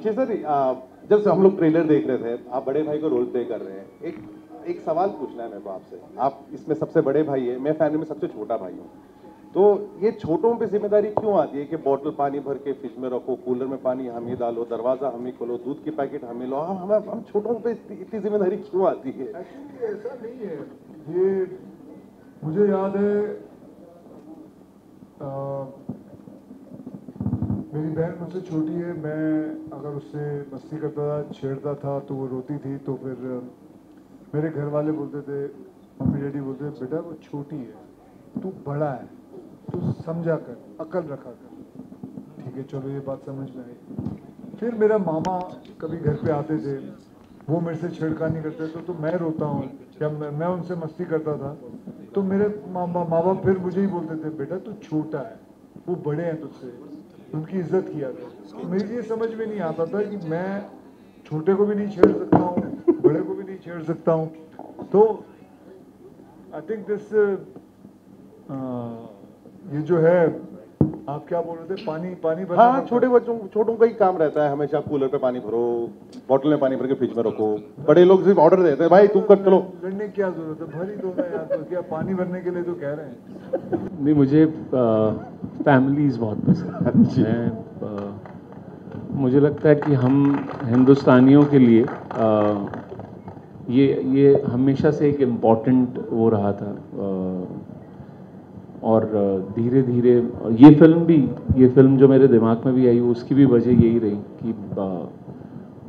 पीछे सर जब हम लोग ट्रेलर देख रहे थे, आप बड़े भाई को रोल प्ले कर रहे हैं, एक सवाल पूछना है मेरे को आपसे। आप इसमें सबसे बड़े भाई है, मैं फैमिली में सबसे छोटा भाई हूँ, तो ये छोटों पे जिम्मेदारी क्यों आती है कि बोतल पानी भर के फ्रिज में रखो, कूलर में पानी हम ही डालो, दरवाजा हम ही खोलो, दूध की पैकेट हम ही लो, हम छोटों पे इतनी जिम्मेदारी क्यों आती है? एक्चुअली ऐसा नहीं है। ये मुझे याद है, मेरी बहन मुझसे छोटी है, मैं अगर उससे मस्ती करता था, छेड़ता था तो वो रोती थी, तो फिर मेरे घर वाले बोलते थे, मम्मी डैडी बोलते थे, बेटा वो छोटी है, तू बड़ा है, तू समझा कर, अकल रखा कर। ठीक है, चलो ये बात समझ में आई। फिर मेरा मामा कभी घर पे आते थे, वो मेरे से छेड़खानी करते थे, तो मैं रोता हूँ, जब मैं उनसे मस्ती करता था, तो मेरे माँ बाप फिर मुझे ही बोलते थे, बेटा तू छोटा है, वो बड़े हैं तुझसे, उनकी इज्जत किया था। तो मेरी ये समझ में नहीं आता था कि मैं छोटे को भी नहीं छेड़ सकता हूँ, बड़े को भी नहीं छेड़ सकता हूँ। तो आई थिंक दिस ये जो है, आप क्या बोल रहे थे, पानी भरना। हाँ, छोटों का ही काम रहता है, हमेशा कूलर पे पानी भरो, बोतल में पानी भर के फ्रिज में रखो। बड़े लोग सिर्फ ऑर्डर देते हैं, भाई तुम कर चलो। लड़ने की क्या जरूरत है, भर ही दो ना यार, तो क्या पानी भरने के लिए तो कह रहे हैं। नहीं, मुझे फैमिलीज बहुत पसंद है। मुझे लगता है कि हम हिंदुस्तानियों के लिए ये हमेशा से एक इम्पॉर्टेंट वो रहा था। और धीरे धीरे ये फिल्म जो मेरे दिमाग में भी आई, उसकी भी वजह यही रही कि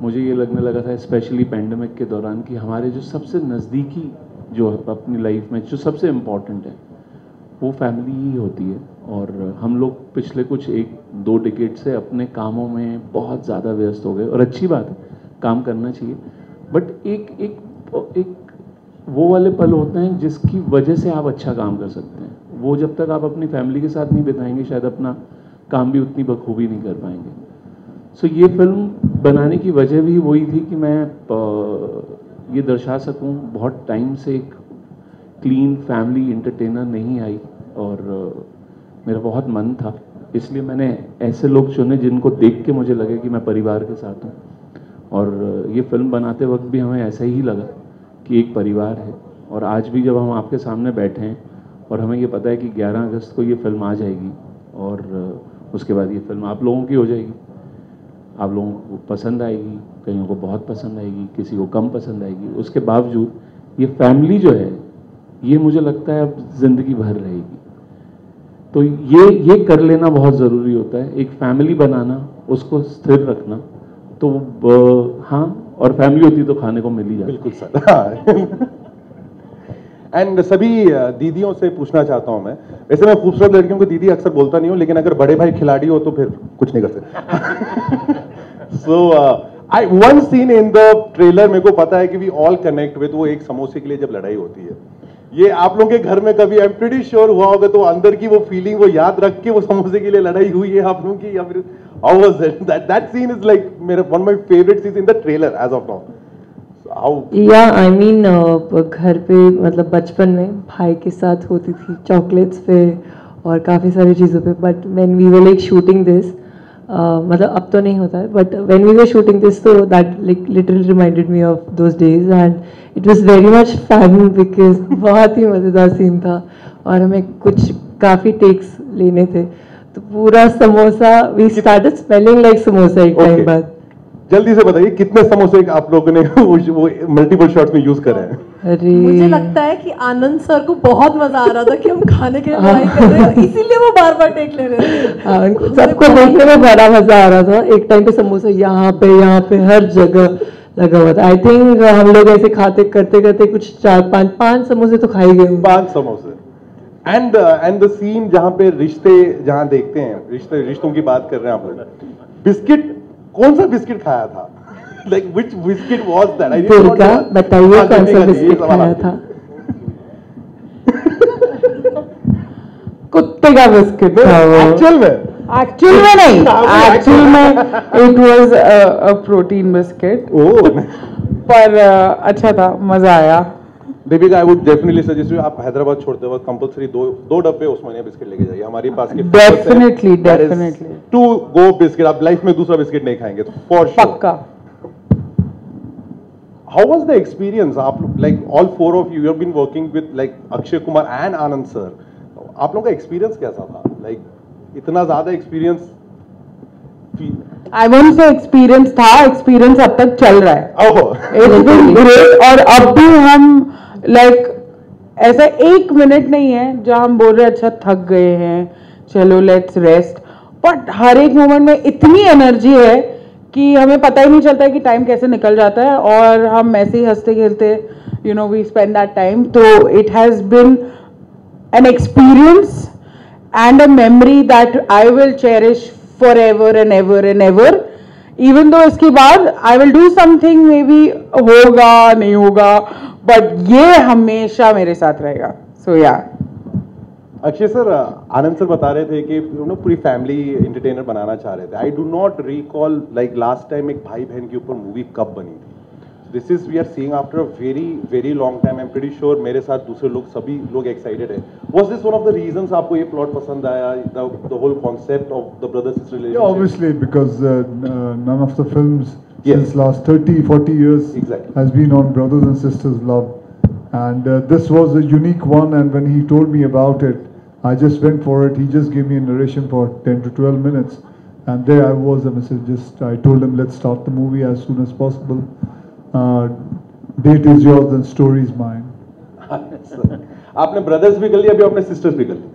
मुझे ये लगने लगा था, स्पेशली पेंडेमिक के दौरान, कि हमारे जो सबसे नज़दीकी जो है अपनी लाइफ में जो सबसे इम्पॉर्टेंट है वो फैमिली ही होती है। और हम लोग पिछले कुछ 1-2 डिकेड से अपने कामों में बहुत ज़्यादा व्यस्त हो गए, और अच्छी बात है, काम करना चाहिए, बट एक वो वाले पल होते हैं जिसकी वजह से आप अच्छा काम कर सकते हैं। वो जब तक आप अपनी फैमिली के साथ नहीं बिताएंगे, शायद अपना काम भी उतनी बखूबी नहीं कर पाएंगे। सो ये फिल्म बनाने की वजह भी वही थी कि मैं ये दर्शा सकूं, बहुत टाइम से एक क्लीन फैमिली एंटरटेनर नहीं आई, और मेरा बहुत मन था, इसलिए मैंने ऐसे लोग चुने जिनको देख के मुझे लगे कि मैं परिवार के साथ हूँ। और ये फिल्म बनाते वक्त भी हमें ऐसा ही लगा कि एक परिवार है। और आज भी जब हम आपके सामने बैठे हैं और हमें ये पता है कि 11 अगस्त को ये फिल्म आ जाएगी, और उसके बाद ये फिल्म आप लोगों की हो जाएगी, आप लोगों को पसंद आएगी, कईयों को बहुत पसंद आएगी, किसी को कम पसंद आएगी, उसके बावजूद ये फैमिली जो है, ये मुझे लगता है अब ज़िंदगी भर रहेगी। तो ये कर लेना बहुत ज़रूरी होता है, एक फैमिली बनाना, उसको स्थिर रखना। तो हाँ, और फैमिली होती तो खाने को मिल ही जाए। बिल्कुल सर। एंड सभी दीदियों से पूछना चाहता हूं मैं, वैसे मैं खूबसूरत लड़कियों को दीदी अक्सर बोलता नहीं हूं, लेकिन अगर बड़े भाई खिलाड़ी हो तो फिर कुछ नहीं कर सकते। So one seen in the trailer मेरे को पता है कि वी ऑल कनेक्ट विद, वो एक समोसे के लिए जब लड़ाई होती है, ये आप लोगों के घर में कभी आई एम प्रीटी श्योर हुआ होगा, तो अंदर की वो फीलिंग वो याद रख के वो समोसे के लिए लड़ाई हुई है आप लोगों की, या फिर how was it? That scene is like मेरा one of my favourite scenes in the trailer as of now. या आई मीन घर पे, मतलब बचपन में भाई के साथ होती थी चॉकलेट्स पे और काफ़ी सारी चीज़ों पे, but when we were like shooting this, मतलब अब तो नहीं होता है, but when we were shooting this, तो that like literally reminded me of those days, and it was very much fun because बहुत ही मज़ेदार सीन था, और हमें कुछ काफ़ी टेक्स लेने थे, तो पूरा samosa we started smelling like samosa एक टाइम बाद। जल्दी से बताइए कितने समोसे आप लोगों ने वो मल्टीपल शॉट्स में यूज करे हैं? अरे मुझे लगता है कि आनंद सर को बहुत मजा आ रहा था कि हम खाने के लिए लड़ाई कर रहे हैं, इसीलिए वो बार बार टेक ले रहे थे। हाँ, सबको देखने में बड़ा मजा आ रहा था। एक टाइम पे समोसा यहाँ पे हर जगह लगा हुआ था। आई थिंक हम लोग ऐसे खाते करते करते कुछ 4-5 समोसे तो खा ही गए। 5 समोसे। एंड द सीन जहाँ पे रिश्ते जहाँ देखते हैं, रिश्तों की बात कर रहे हैं आप लोग, बिस्किट, कौन सा बिस्किट खाया था? Like which biscuit was that? Durga बताइए कौन सा बिस्किट खाया था? कुत्ते का बिस्किट था वो। एक्चुअल में नहीं, एक्चुअल में it was a protein biscuit. पर अच्छा था, मजा आया। Deepika, I would definitely suggest you, आप हैदराबाद छोड़ते वक्त कंपलसरी 2 डब्बे उस्मानिया बिस्किट लेके जाइए, हमारे पास के डेफिनेटली 2 टू गो बिस्किट, आप लाइफ में दूसरा बिस्किट नहीं खाएंगे फॉर श्योर। पक्का। How was the experience? आप like all four of you have been working with like Akshay Kumar and Anand sir, आप लोगों का एक्सपीरियंस कैसा था? लाइक इतना ज्यादा experience? I won't say experience था, एक्सपीरियंस अब तक चल रहा है। It's been great. और अब भी हम लाइक ऐसा एक मिनट नहीं है जहां हम बोल रहे हैं अच्छा थक गए हैं चलो लेट्स रेस्ट, बट हर एक मोमेंट में इतनी एनर्जी है कि हमें पता ही नहीं चलता है कि टाइम कैसे निकल जाता है, और हम ऐसे ही हंसते खेलते you know we spend that time. तो it has been an experience and a memory that I will cherish forever and ever and ever. Even though इसके बाद I will do something maybe होगा नहीं होगा, but ये हमेशा मेरे साथ रहेगा। So yeah. अक्षय सर, आनंद सर बता रहे थे कि पूरी फैमिली एंटरटेनर बनाना चाह रहे थे। I do not recall like last time एक भाई बहन के ऊपर मूवी कब बनी थी। This is we are seeing after a very very long time. I am pretty sure मेरे साथ दूसरे लोग सभी लोग एक्साइटेड है। Was this one of the reasons आपको ये प्लॉट पसंद आया, the whole concept of the brother sister relationship? Yeah, obviously, because none of the films since last 30-40 years has been on brothers and sisters love, and this was a unique one. And when he told me about it, I just went for it. He just gave me a narration for 10 to 12 minutes, and there I was. I told him, let's start the movie as soon as possible. Date is yours and story is mine. आपने brothers भी कर लिया, अभी आपने sisters भी कर ली।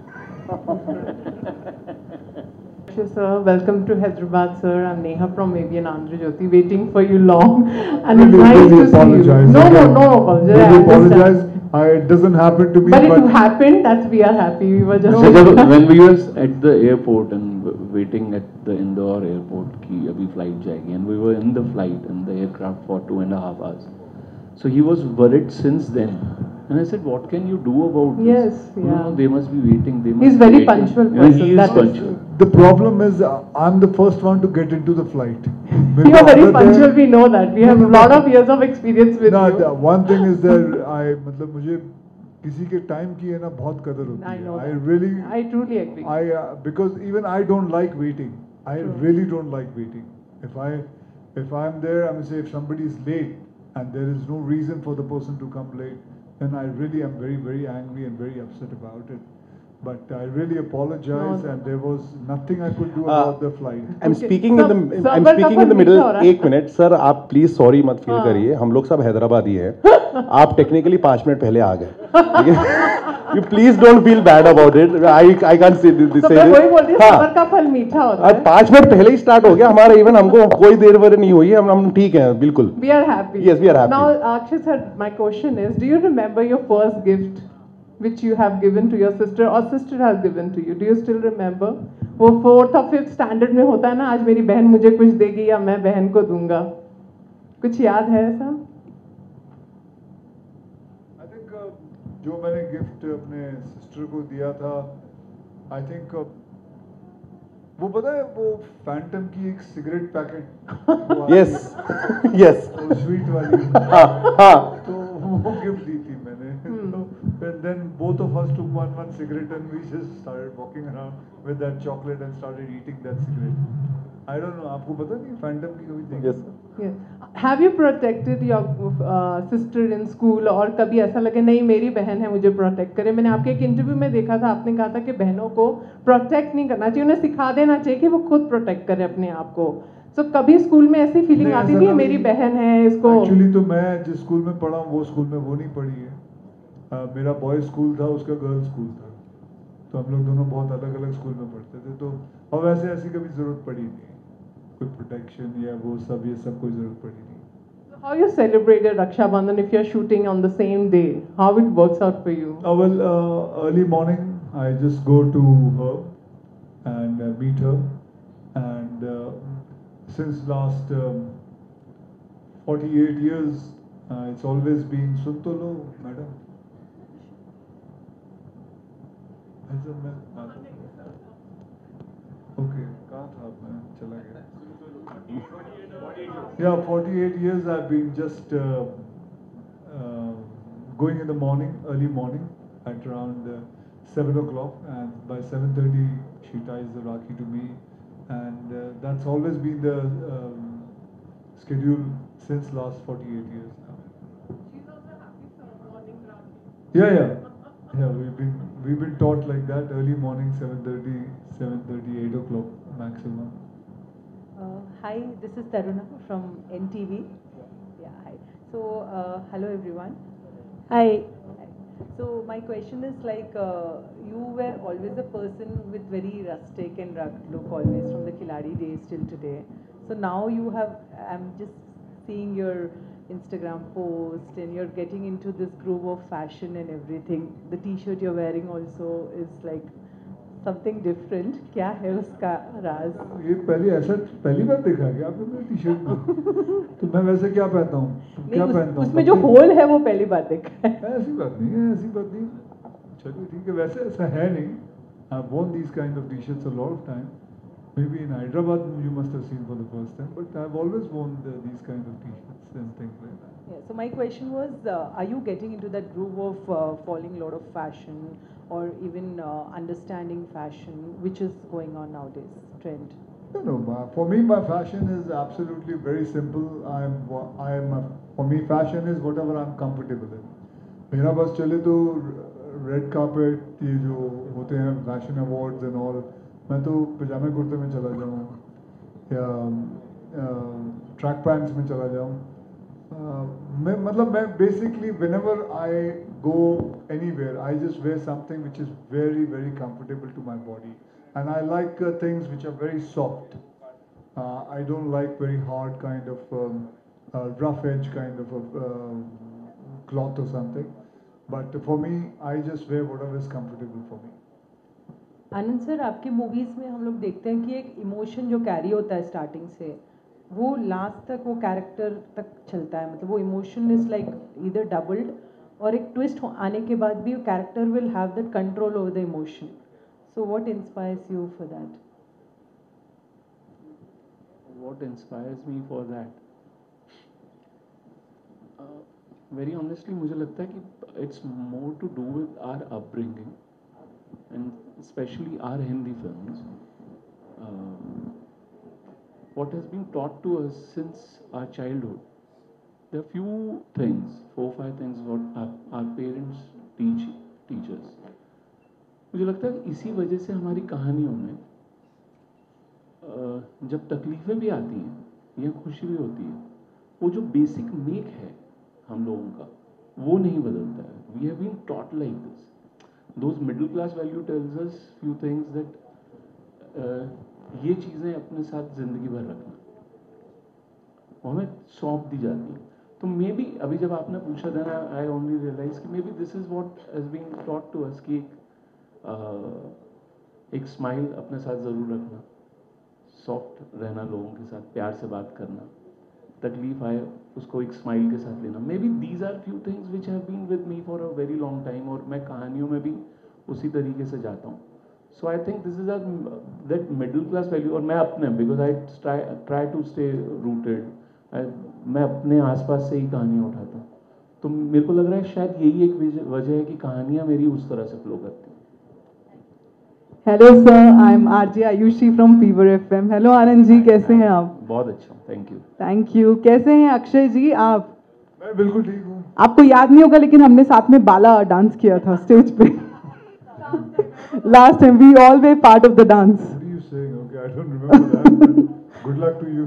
Sir, welcome to Hyderabad, sir. I'm Neha from ABN Andhra Jyoti, waiting for you long, and Really, nice really to see you. apologize. No, Again, no apology. Really I understand. apologize. It doesn't happen to me, But it happened. That's we are happy. We were just. जब when we were at the airport and waiting at the Indore airport कि अभी flight जाएगी, and we were in the flight in the aircraft for 2.5 hours. So he was worried since then, and I said, "What can you do about this? Yes, yeah. No, they must be waiting. They must He's be very waiting." punctual Yeah, person, he is that is punctual. The problem is I'm the first one to get into the flight. You are very punctual. We know that. We have a lot of years of experience with No, you. one thing is that मतलब मुझे किसी के time की है ना बहुत कदर होती I know है। that. really, I truly agree. because even I don't like waiting. I really don't like waiting. If I'm there, I'm gonna say if somebody is late and there is no reason for the person to come late, then I really am very very angry and very upset about it. But I really apologize, and there was nothing I could do about the flight. I'm Okay. speaking in the सबर I'm का speaking in the फल middle। मीठा हो रहा है। एक minute sir, आप please sorry मत फील हाँ। करिए, हम लोग सब हैदराबादी हैं। आप टेक्निकली 5 मिनट पहले आ गए। You please don't feel bad about it. I can't say this. तो मैं वही बोल रही हूँ, सबर का फल मीठा होता है। 5 मिनट पहले ही स्टार्ट हो गया हमारा इवन, हमको कोई देर वर नहीं हुई है, हम ठीक हैं बिल्कुल। We are happy. Yes, we are happy. Now, Akshay sir, my question is, do you remember your first gift which you have given to your sister or sister has given to you? Do you still remember? वो 4th or 5th standard में होता है ना, आज मेरी बहन मुझे कुछ देगी या मैं बहन को दूंगा, कुछ याद है ऐसा? I think जो मैंने गिफ्ट अपने सिस्टर को दिया था, I think वो पता है वो फैंटम की एक cigarette packet yes yes sweet वाली, हाँ तो वो गिफ्ट दी थी मैंने। And then both of us took one cigarette and we just started walking around with that chocolate and started eating that cigarette. I don't know, आपको पता नहीं Phantom की कभी देखी? Yes Yes. Have you protected your sister in school? और कभी ऐसा लगे नहीं मेरी बहन है मुझे प्रोटेक्ट करे? मैंने आपके एक इंटरव्यू में देखा था, आपने कहा था कि बहनों को प्रोटेक्ट नहीं करना चाहिए, उन्हें सिखा देना चाहिए कि वो खुद प्रोटेक्ट करे अपने आप को। So, कभी स्कूल में ऐसी फीलिंग नहीं, आती ऐसा थी कभी- मेरी बहन है इसको? एक्चुअली तो मैं जिस स्कूल में पढ़ा हूँ वो स्कूल में वो नहीं पढ़ी है। मेरा बॉयज स्कूल था, उसका गर्ल्स स्कूल था, तो हम लोग दोनों बहुत अलग अलग स्कूल में पढ़ते थे। तो और वैसे ऐसी कभी जरूरत पड़ी नहीं, कोई प्रोटेक्शन या वो सब ये सब कोई जरूरत पड़ी नहीं। How you celebrated Raksha Bandhan if you're shooting on the same day? How it works out for you? Early morning I just go to her and meet her, and since last 48 years it's always been सुन तो लो madam. Okay कहाँ था मैं चला गया। Yeah, 48 years I've been just going in the morning, early morning at around 7 o'clock, and by 7:30 she ties the Rakhi to me, and that's always been the schedule since last 48 years now. She's also happy for morning run. Yeah, we've been taught like that, early morning, 7:30, 8 o'clock maximum. Hi, this is Taruna from NTV. Yeah, hi. So, hello everyone. Hi. Hi. So, my question is like, you were always a person with very rustic and rugged look, always from the Khiladi days till today. So now you have, I'm just seeing your Instagram post and you're getting into this groove of fashion and everything. The t-shirt you're wearing also is like something different. क्या है उसका राज? ये पहली बार देखा है आपने मेरी T-shirt को? तो मैं वैसे क्या पहनता हूँ? क्या पहनता हूँ? उसमें जो होल है वो पहली बार देखा है। ऐसी बात नहीं। चलिए ठीक है, वैसे ऐसा है नहीं। I've worn these kind of t-shirts a lot of time. Maybe in Hyderabad you must have seen for the first time, but I've always worn these kind of t-shirts and things like that. Yeah, so my question was, are you getting into that groove of following a lot of fashion or even understanding fashion, which is going on nowadays, trend? No, for me my fashion is absolutely very simple. For me fashion is whatever I'm comfortable in. मेरा बस चले तो red carpet ये जो होते हैं fashion awards and all, मैं तो पजामे कुर्ते में चला जाऊँ या ट्रैक पैंट्स में चला जाऊँ। मैं basically whenever I go anywhere I just wear something which is very very comfortable to my body, and I like things which are very soft. I don't like very hard kind of rough edge kind of cloth or something, but for me I just wear whatever is comfortable for me. Anand sir, आपकी movies में हम लोग देखते हैं कि एक emotion जो carry होता है स्टार्टिंग से वो लास्ट तक वो कैरेक्टर तक चलता है, मतलब वो emotion is like either doubled और एक ट्विस्ट आने के बाद भी character will have that control over the emotion. So what inspires you for that? What inspires me for that? Very honestly, मुझे लगता है कि it's more to do with our upbringing and especially our Hindi films. What has been taught to us since our childhood. There are few things, 4-5 things what our parents teach us. मुझे लगता है कि इसी वजह से हमारी कहानियों में जब तकलीफें भी आती हैं या खुशी भी होती है, वो जो बेसिक मेक है हम लोगों का वो नहीं बदलता है. We have been taught like this. Those middle class value tells us few things that ये चीज़ें अपने साथ ज़िंदगी भर रखना, वो हमें सौंप दी जाती हैं. तो मे बी अभी जब आपने पूछा देन आई ओनली रियलाइज कि maybe this is what has been taught to us कि एक स्माइल अपने साथ ज़रूर रखना, सॉफ्ट रहना, लोगों के साथ प्यार से बात करना, तकलीफ आए उसको एक स्माइल के साथ लेना. Maybe these are few things which have been with me for a very long time और मैं कहानियों में भी उसी तरीके से जाता हूँ. So I think this is that middle class value. और मैं अपने because I try to stay rooted, मैं अपने आसपास से ही कहानियाँ उठाता हूँ. तो मेरे को लग रहा है शायद यही एक वजह है कि कहानियाँ मेरी उस तरह से फ्लो करती हैं. Hello sir, I am RJ Ayushi from fever FM. Hello Anand ji, कैसे हैं आप? बहुत अच्छा, थैंक यू. Thank you. कैसे हैं अक्षय जी आप? मैं बिल्कुल ठीक हूँ. आपको याद नहीं होगा लेकिन हमने साथ में बाला डांस किया था स्टेज पे. Last time we all were part of the dance. What are you saying? Okay, I don't remember that. Good luck to you.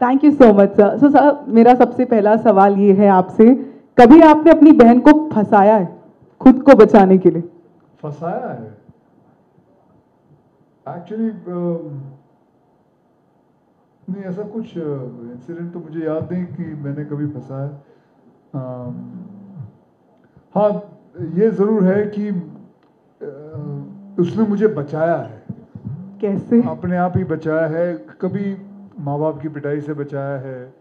Thank you so much sir. So sir, मेरा सबसे पहला सवाल ये है आपसे, कभी आपने अपनी बहन को फंसाया है खुद को बचाने के लिए? फंसाया है? एक्चुअली नहीं, ऐसा कुछ इंसिडेंट तो मुझे याद नहीं कि मैंने कभी फंसाया. हाँ, ये ज़रूर है कि उसने मुझे बचाया है. कैसे? अपने आप ही बचाया है. कभी माँ बाप की पिटाई से बचाया है,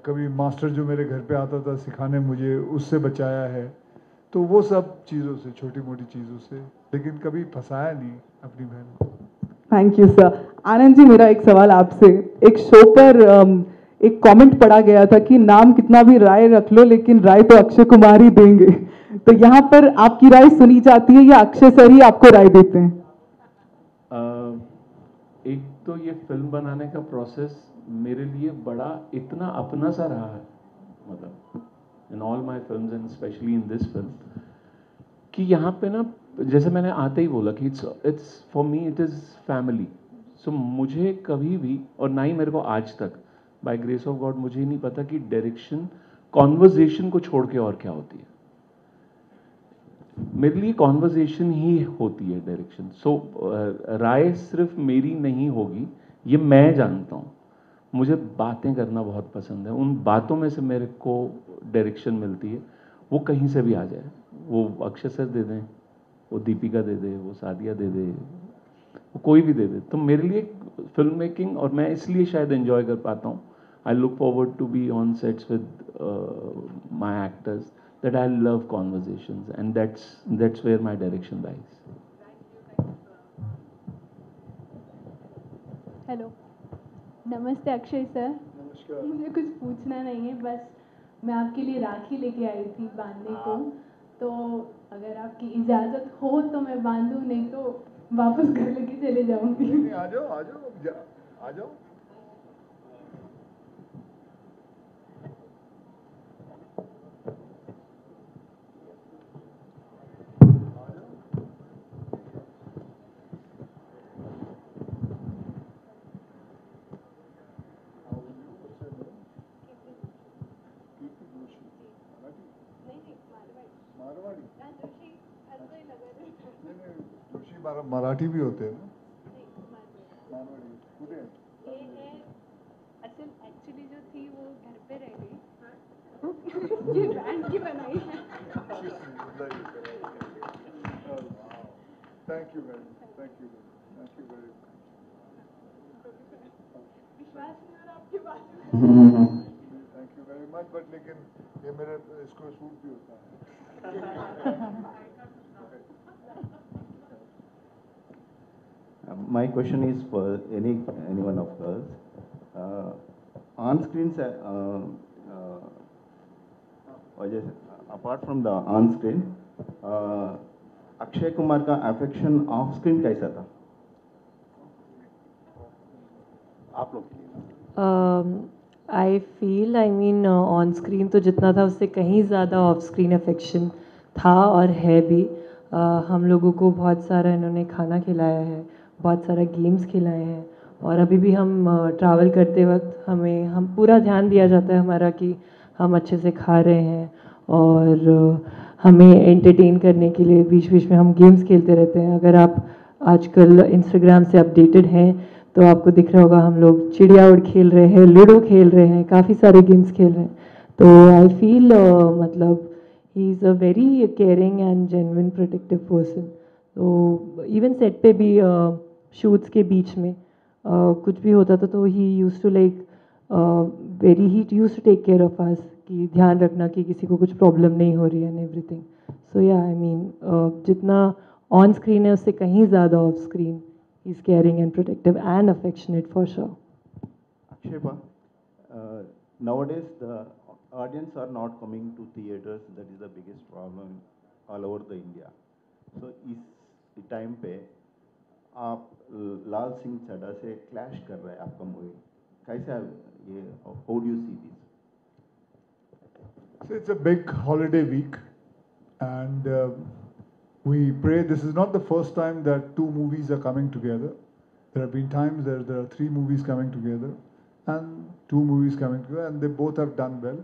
कभी मास्टर जो मेरे घर पे आता था सिखाने मुझे, उससे बचाया है. तो वो सब चीज़ों से, छोटी मोटी चीज़ों से, लेकिन कभी फंसाया नहीं अपनी बहन को. Thank you sir. Anand ji, मेरा एक सवाल आपसे. एक शो पर एक कमेंट पढ़ा गया था कि नाम कितना भी राय रख लो लेकिन राय तो अक्षय कुमार ही देंगे. तो यहाँ पर आपकी राय सुनी जाती है या अक्षय सर ही आपको राय देते हैं? एक तो ये फिल्म बनाने का प्रोसेस मेरे लिए बड़ा इतना अपना सा रहा है, मतलब in all my films and specially in this film, कि यहाँ पे ना जैसे मैंने आते ही बोला कि it's for me it is family. So मुझे कभी भी, और ना ही मेरे को आज तक, बाय ग्रेस ऑफ गॉड, मुझे ही नहीं पता कि डायरेक्शन कॉन्वर्जेशन को छोड़ के और क्या होती है। मेरे लिए कॉन्वर्जेशन ही होती है डायरेक्शन। सो राय सिर्फ मेरी नहीं होगी, ये मैं जानता हूँ। मुझे बातें करना बहुत पसंद है, उन बातों में से मेरे को डायरेक्शन मिलती है। वो कहीं से भी आ जाए, वो अक्षय सर दे दें, वो दीपिका दे दे, वो सादिया दे दे, वो कोई भी दे दे, तो मेरे लिए फिल्म मेकिंग, और मैं इसलिए शायद एंजॉय कर पाता हूँ। I look forward to be on sets with my actors, that I love conversations, and that's where my direction lies. Hello, नमस्ते अक्षय सर। नमस्कार। मुझे कुछ पूछना नहीं है, बस मैं आपके लिए राखी लेके आई थी बांधने को, तो अगर आपकी इजाज़त हो तो मैं बांधूं, नहीं तो वापस घर लेके चले जाऊंगी। नहीं, आ जाओ आ जाओ आ जाओ। मराठी भी होते हैं ना? मारवाड़ी असल एक्चुअली जो थी वो घर पे रह गई, ये बैंड की बनाई है। Thank you very much. विश्वास नहीं हो रहा आपकी बात में। Thank you very much, but लेकिन ये मेरे इसको सूट भी होता है। My question is for anyone of us. On screens, or just apart from the on screen, Akshay Kumar का affection off screen कैसा था? आप लोग? आई फील ऑन स्क्रीन तो जितना था उससे कहीं ज़्यादा ऑफ स्क्रीन अफेक्शन था और है भी। हम लोगों को बहुत सारा इन्होंने खाना खिलाया है, बहुत सारा गेम्स खिलाए हैं, और अभी भी हम ट्रैवल करते वक्त हम पूरा ध्यान दिया जाता है हमारा कि हम अच्छे से खा रहे हैं, और हमें एंटरटेन करने के लिए बीच बीच में हम गेम्स खेलते रहते हैं। अगर आप आजकल इंस्टाग्राम से अपडेटेड हैं तो आपको दिख रहा होगा हम लोग चिड़िया उड़ खेल रहे हैं, लूडो खेल रहे हैं, काफ़ी सारे गेम्स खेल रहे हैं। तो आई फील मतलब he is a very caring and genuine protective person. तो इवन सेट पे भी शूट्स के बीच में कुछ भी होता था तो he used to like very he used to take care of us, कि ध्यान रखना कि किसी को कुछ प्रॉब्लम नहीं हो रही है एंड एवरीथिंग। सो या जितना ऑन स्क्रीन है उससे कहीं ज़्यादा of screen he's caring and protective and affectionate for sure. Akshay, nowadays the audience are not coming to theaters. That is the biggest problem all over the India. So इस time पे आप लाल सिंह चड्ढा से clash कर रहे हैं आपका movie, कैसा ये, how do you see this? So it's a big holiday week, and we pray this is not the first time that two movies are coming together. There have been times there are three movies coming together and two movies coming together, and they both have done well.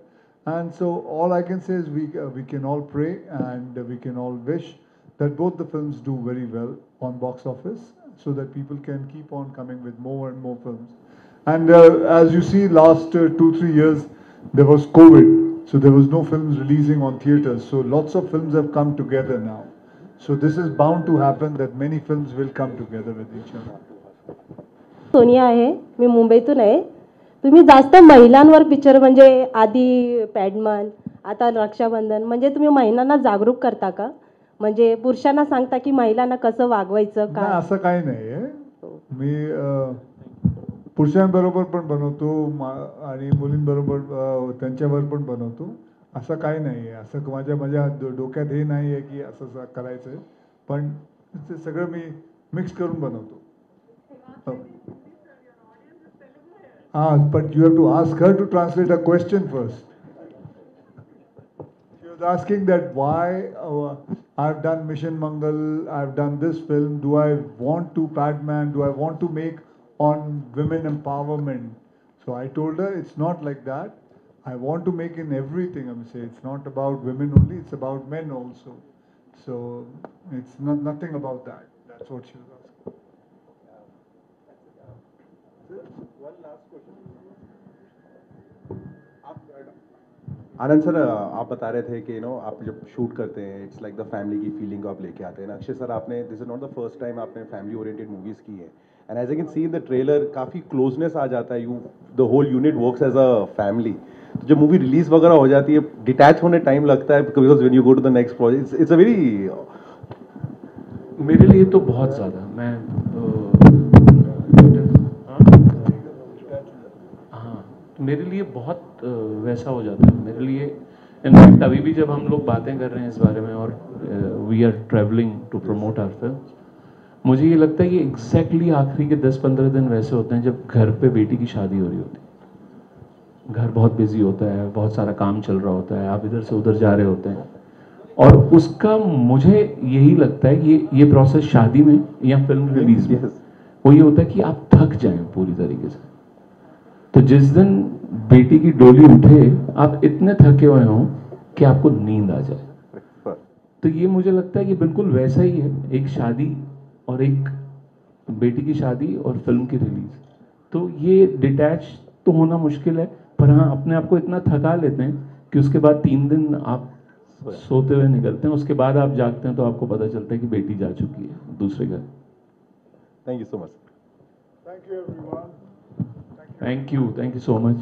And so all I can say is we can all pray and we can all wish that both the films do very well on box office, so that people can keep on coming with more and more films. And as you see, last 2-3 years there was COVID, so there was no films releasing on theaters. So lots of films have come together now. So this is bound to happen that many films will come together with each other. Sonia आहे, मी मुंबईतून आहे. तुम्ही जास्त महिलांवर picture म्हणजे आधी पॅडमन, आता रक्षाबंधन, म्हणजे तुम्ही महिलांना जागरूक करता का? म्हणजे पुरुषांना सांगता की महिलांना कसं वागवायचं का? असं काही नाही आहे. मी पुरुषांबरोबर पण बनवतो आणि मुलींबरोबर त्यांच्यावर पण बनवतो. असं काही नाही आहे. असं माझ्या डोक्यात हे नाही आहे की असं करायचं आहे, पण ते सगळं मी मिक्स करून बनवतो. But you have to ask her to translate a question first. She was asking that why I've done Mission Mangal, I've done this film, do I want to Padman, do I want to make on women empowerment? So I told her it's not like that. I want to make in everything. I'm saying it's not about women only, it's about men also. So it's nothing about that. That's what she was asking. One last question. Anand sir, आप बता रहे थे कि आप जब shoot करते हैं it's like the family की फीलिंग को आप लेके आते हैं. अक्षय सर, आपने this is not the first time आपने फैमिली ओरिएंटेड मूवीज की है, and as I can see in the trailer काफ़ी क्लोजनेस आ जाता है. The whole unit works as a family. तो जब मूवी रिलीज वगैरह हो जाती है, डिटैच होने टाइम लगता है because when you go to the next project it's a very. मेरे लिए तो बहुत ज़्यादा, मैं मेरे लिए बहुत वैसा हो जाता है. मेरे लिए इनफैक्ट अभी भी जब हम लोग बातें कर रहे हैं इस बारे में और we are travelling to promote our film, मुझे ये लगता है कि एग्जैक्टली आखिरी के 10-15 दिन वैसे होते हैं जब घर पे बेटी की शादी हो रही होती है. घर बहुत बिजी होता है, बहुत सारा काम चल रहा होता है, आप इधर से उधर जा रहे होते हैं, और उसका मुझे यही लगता है कि ये प्रोसेस शादी में या फिल्म रिलीज में वो ये होता है कि आप थक जाएं पूरी तरीके से. तो जिस दिन बेटी की डोली उठे आप इतने थके हुए हों कि आपको नींद आ जाए. तो ये मुझे लगता है कि बिल्कुल वैसा ही है, एक शादी और एक बेटी की शादी और फिल्म की रिलीज. तो ये डिटैच तो होना मुश्किल है, पर हाँ अपने आप को इतना थका लेते हैं कि उसके बाद 3 दिन आप सोते हुए निकलते हैं, उसके बाद आप जागते हैं तो आपको पता चलता है कि बेटी जा चुकी है दूसरे घर. Thank you so much. Thank you everyone. Thank you so much.